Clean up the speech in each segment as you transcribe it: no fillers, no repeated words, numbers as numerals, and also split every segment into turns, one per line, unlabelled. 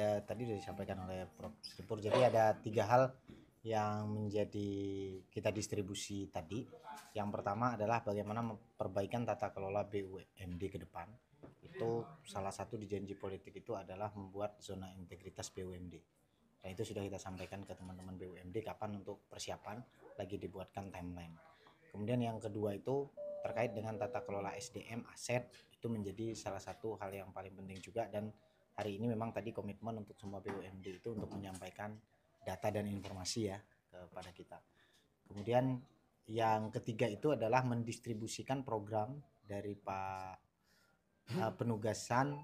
ada tadi sudah disampaikan oleh Prof. Sripur. Jadi ada 3 hal yang menjadi kita distribusi tadi. Yang pertama adalah bagaimana memperbaikan tata kelola BUMD ke depan. Itu salah satu di janji politik itu adalah membuat zona integritas BUMD. Dan itu sudah kita sampaikan ke teman-teman BUMD kapan untuk persiapan, lagi dibuatkan timeline. Kemudian yang kedua itu terkait dengan tata kelola SDM aset, itu menjadi salah satu hal yang paling penting juga, dan hari ini memang tadi komitmen untuk semua BUMD itu untuk menyampaikan data dan informasi ya kepada kita. Kemudian yang ketiga itu adalah mendistribusikan program dari penugasan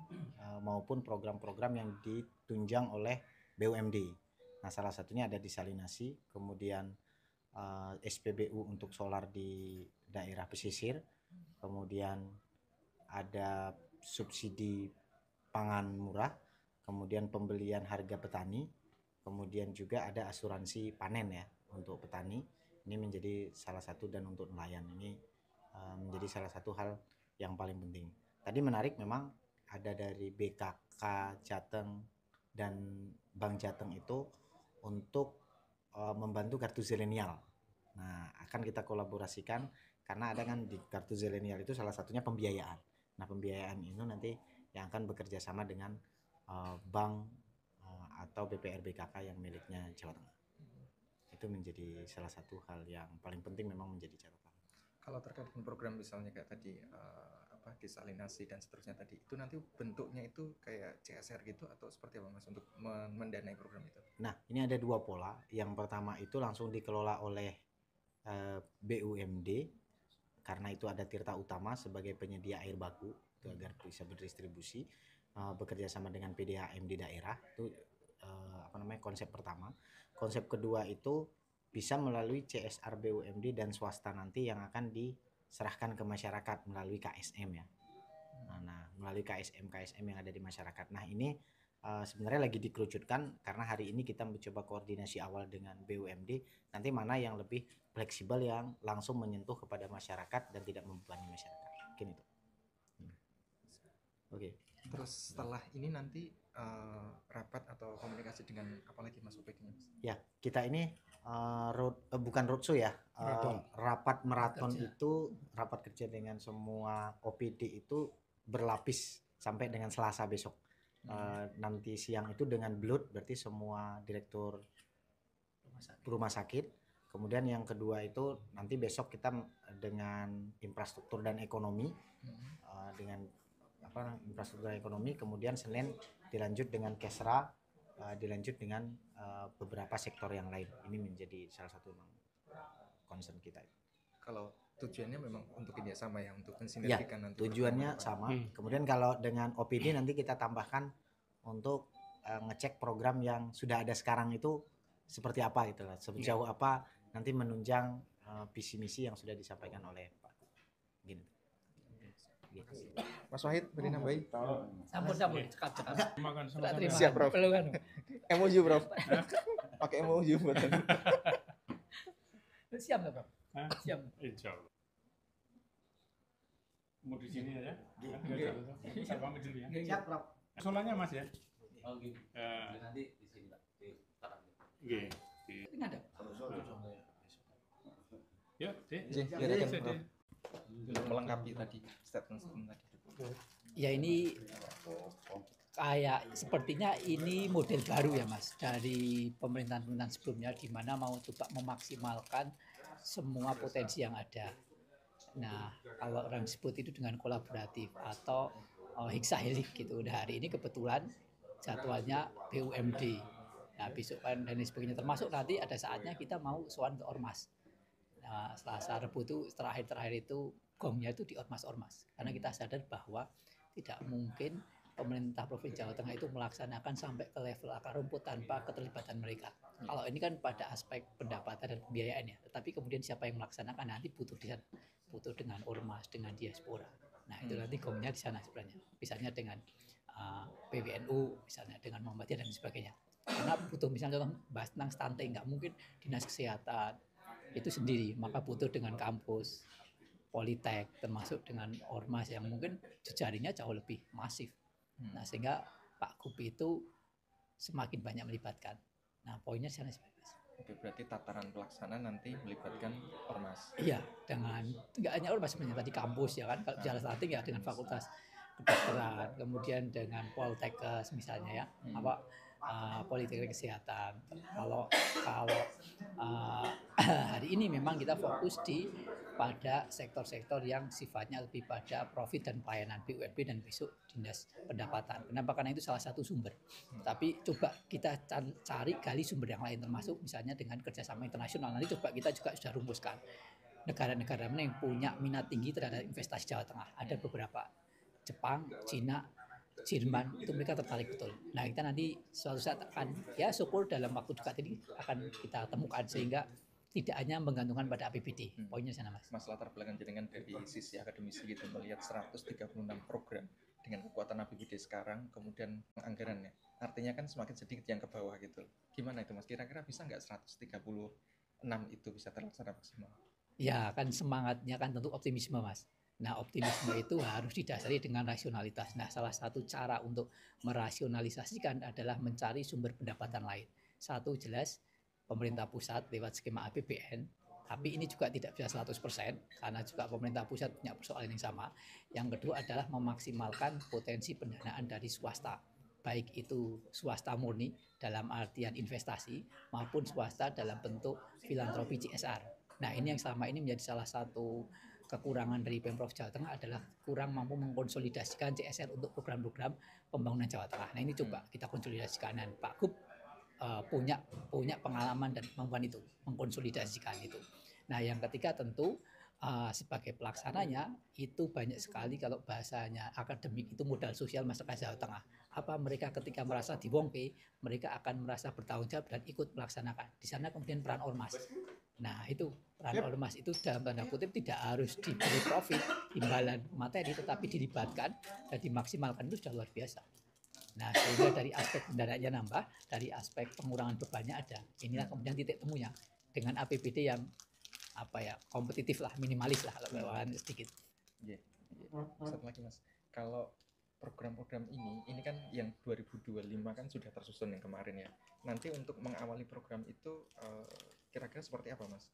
maupun program-program yang ditunjang oleh BUMD. Nah, salah satunya ada desalinasi, kemudian SPBU untuk solar di daerah pesisir, kemudian ada subsidi pangan murah, kemudian pembelian harga petani, kemudian juga ada asuransi panen ya untuk petani. Ini menjadi salah satu, dan untuk nelayan ini menjadi salah satu hal yang paling penting. Tadi menarik memang ada dari BKK Jateng dan Bank Jateng itu untuk membantu kartu zilenial. Nah, akan kita kolaborasikan karena ada kan di kartu zilenial itu salah satunya pembiayaan. Nah, pembiayaan ini nanti yang akan bekerja sama dengan bank atau BPR BKK yang miliknya Jawa Tengah. Itu menjadi salah satu hal yang paling penting, memang menjadi catatan.
Kalau terkait dengan program misalnya kayak tadi desalinasi dan seterusnya tadi, itu nanti bentuknya itu kayak CSR gitu atau seperti apa Mas untuk mendanai program itu?
Nah, ini ada 2 pola. Yang pertama itu langsung dikelola oleh BUMD karena itu ada Tirta Utama sebagai penyedia air baku itu agar bisa berdistribusi, bekerja sama dengan PDAM di daerah. Itu konsep pertama. Konsep kedua itu bisa melalui CSR BUMD dan swasta nanti yang akan diserahkan ke masyarakat melalui KSM ya. Nah, melalui KSM yang ada di masyarakat. Nah, ini sebenarnya lagi dikerucutkan karena hari ini kita mencoba koordinasi awal dengan BUMD, nanti mana yang lebih fleksibel yang langsung menyentuh kepada masyarakat dan tidak membebani masyarakat. Mungkin itu. Oke.
Terus setelah ini nanti rapat atau komunikasi dengan apa lagi Mas OPD-nya?
Ya, kita ini bukan roadshow ya, rapat maraton itu rapat kerja dengan semua OPD itu berlapis sampai dengan Selasa besok. Nanti siang itu dengan BLUT, berarti semua direktur rumah sakit. Kemudian yang kedua itu nanti besok kita dengan infrastruktur dan ekonomi, dengan infrastruktur dan ekonomi. Kemudian Senin dilanjut dengan Kesra, dilanjut dengan beberapa sektor yang lain. Ini menjadi salah satu concern kita.
Kalau tujuannya memang untuk ini sama ya, untuk mensinergikan nanti.
Tujuannya sama. Kemudian kalau dengan OPD nanti kita tambahkan untuk ngecek program yang sudah ada sekarang itu seperti apa gitu lah, sejauh apa nanti menunjang visi misi yang sudah disampaikan oleh Pak Gini.
Mas Wahid, beri nambahin.
Sampun, cekap.
Siap, Prof. MOU, Prof. Pakai MOU buatan.
Siap nggak, Prof? Siap.
Insya Allah. Mau di sini aja? Saya pamit dulu ya.
Siap, Prof.
Soalnya Mas ya.
Oh gitu. Nanti di sini Pak, di Tarang.
Oke.
Ini ada.
Yuk,
melengkapi tadi statement tadi.
Ya, ini kayak sepertinya ini model baru ya Mas dari pemerintahan sebelumnya, di mana mau coba memaksimalkan semua potensi yang ada. Nah, kalau orang sebut itu dengan kolaboratif atau hexahelik gitu. Nah, hari ini kebetulan jadwalnya BUMD. Nah, besok kan dan sebagainya, termasuk nanti ada saatnya kita mau sowan ke Ormas. Nah, Selasa Rebu itu terakhir itu gongnya itu di ormas-ormas, karena kita sadar bahwa tidak mungkin pemerintah Provinsi Jawa Tengah itu melaksanakan sampai ke level akar rumput tanpa keterlibatan mereka. Kalau ini kan pada aspek pendapatan dan pembiayaan ya, tetapi kemudian siapa yang melaksanakan nanti butuh dengan ormas, dengan diaspora. Nah, itu nanti gongnya di sana sebenarnya. Misalnya dengan PWNU, misalnya dengan Muhammadiyah dan sebagainya. Karena butuh misalnya contoh bahas tentang stunting, nggak mungkin dinas kesehatan itu sendiri, maka butuh dengan kampus, politek, termasuk dengan ormas yang mungkin jejaringnya jauh lebih masif. Nah, sehingga Pak Gup itu semakin banyak melibatkan. Nah, poinnya sana Mas.
Oke, berarti tataran pelaksanaan nanti melibatkan ormas.
Iya, dengan nggak hanya ormas sebenarnya tadi kampus ya kan, kalau jalan starting ya dengan fakultas kedokteran, kemudian dengan poltekkes misalnya ya, politeknik kesehatan. Kalau hari ini memang kita fokus pada sektor-sektor yang sifatnya lebih pada profit dan pelayanan, BUMD dan besok dinas pendapatan. Kenapa? Karena itu salah satu sumber. Tapi coba kita cari gali sumber yang lain, termasuk misalnya dengan kerjasama internasional. Nanti coba kita juga sudah rumuskan negara-negara mana yang punya minat tinggi terhadap investasi Jawa Tengah. Ada beberapa, Jepang, Cina, Jerman, itu mereka tertarik betul. Nah, kita nanti suatu saat akan, ya syukur dalam waktu dekat ini akan kita temukan, sehingga tidak hanya menggantungkan pada APBD. Poinnya sana Mas.
Mas, latar belakang jenengan dari sisi akademisi gitu, melihat 136 program dengan kekuatan APBD sekarang, kemudian anggarannya, artinya kan semakin sedikit yang ke bawah gitu. Gimana itu Mas? Kira-kira bisa nggak 136 itu bisa terlaksana maksimal?
Ya kan semangatnya kan tentu optimisme Mas. Nah, optimisme itu harus didasari dengan rasionalitas. Nah, salah satu cara untuk merasionalisasikan adalah mencari sumber pendapatan lain. Satu, jelas pemerintah pusat lewat skema APBN, tapi ini juga tidak bisa 100% karena juga pemerintah pusat punya persoalan yang sama. Yang kedua adalah memaksimalkan potensi pendanaan dari swasta, baik itu swasta murni dalam artian investasi maupun swasta dalam bentuk filantropi CSR. Nah, ini yang selama ini menjadi salah satu kekurangan dari Pemprov Jawa Tengah adalah kurang mampu mengkonsolidasikan CSR untuk program-program pembangunan Jawa Tengah. Nah, ini coba kita konsolidasikan, dan Pak Gub punya pengalaman dan kemampuan itu, mengkonsolidasikan itu. Nah, yang ketiga tentu sebagai pelaksananya itu banyak sekali, kalau bahasanya akademik itu modal sosial masyarakat Jawa Tengah. Apa mereka ketika merasa diwongke, mereka akan merasa bertanggung jawab dan ikut melaksanakan. Di sana kemudian peran ormas. Nah, itu peran ormas itu dalam tanda kutip tidak harus diberi profit, imbalan materi, tetapi dilibatkan dan dimaksimalkan, itu sudah luar biasa. Nah, sehingga dari aspek pendanaannya nambah, dari aspek pengurangan bebannya ada. Inilah kemudian titik temunya dengan APBD yang kompetitif lah, minimalis lah kalau bawahan sedikit.
Yeah. Satu lagi Mas, kalau program-program ini kan yang 2025 kan sudah tersusun yang kemarin ya. Nanti untuk mengawali program itu kira-kira seperti apa Mas?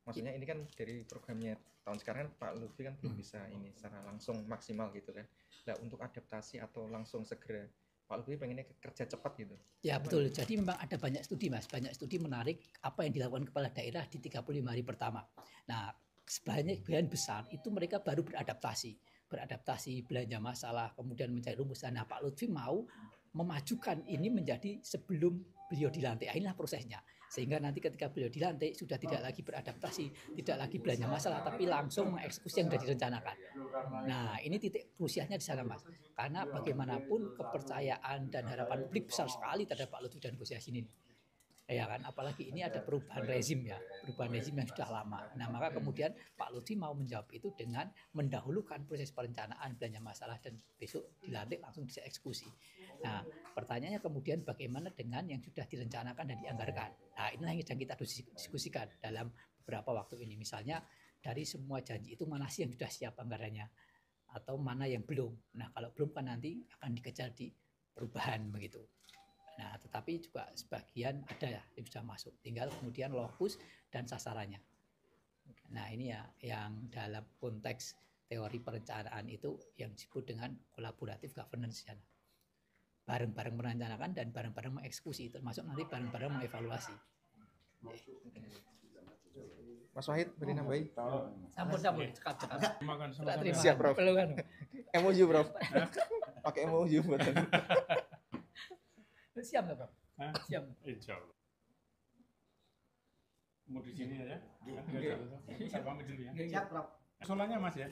Maksudnya ini kan dari programnya tahun sekarang Pak Lutfi kan belum bisa ini secara langsung maksimal gitu kan. Nah, untuk adaptasi atau langsung segera Pak Lutfi pengennya kerja cepat gitu.
Ya betul, jadi memang ada banyak studi Mas, banyak studi menarik apa yang dilakukan kepala daerah di 35 hari pertama. Nah, sebagian besar itu mereka baru beradaptasi belanja masalah, kemudian mencari rumusan. Nah, Pak Lutfi mau memajukan ini menjadi sebelum beliau dilantik. Inilah prosesnya. Sehingga nanti ketika beliau dilantik sudah tidak lagi beradaptasi, tidak lagi belanja masalah, tapi langsung mengeksekusi yang sudah direncanakan. Nah, ini titik krusialnya di sana Mas. Karena bagaimanapun kepercayaan dan harapan publik besar sekali terhadap Pak Lutfi dan Gus Yassin ini. Ya kan, apalagi ini ada perubahan rezim ya, perubahan rezim yang sudah lama. Nah, maka kemudian Pak Lutfi mau menjawab itu dengan mendahulukan proses perencanaan belanja masalah dan besok dilantik langsung bisa eksekusi. Nah, pertanyaannya kemudian bagaimana dengan yang sudah direncanakan dan dianggarkan. Nah, inilah yang sedang kita diskusikan dalam beberapa waktu ini. Misalnya dari semua janji itu mana sih yang sudah siap anggarannya atau mana yang belum. Nah, kalau belum kan nanti akan dikejar di perubahan begitu. Nah, tetapi juga sebagian ada ya yang sudah masuk. Tinggal kemudian lokus dan sasarannya. Nah, ini ya yang dalam konteks teori perencanaan itu yang disebut dengan collaborative governance. Bareng-bareng merencanakan dan bareng-bareng mengeksekusi, termasuk nanti bareng-bareng mengevaluasi.
Mas Wahid, beri nambahin.
Sampun, cekap.
Siap, Prof. MOU, Prof. Pakai MOU, betul.
Siap nggak, Prof? Siap.
Insya Allah. Mau di sini aja? Saya pamit dulu ya.
Siap, Prof.
Soalnya Mas ya.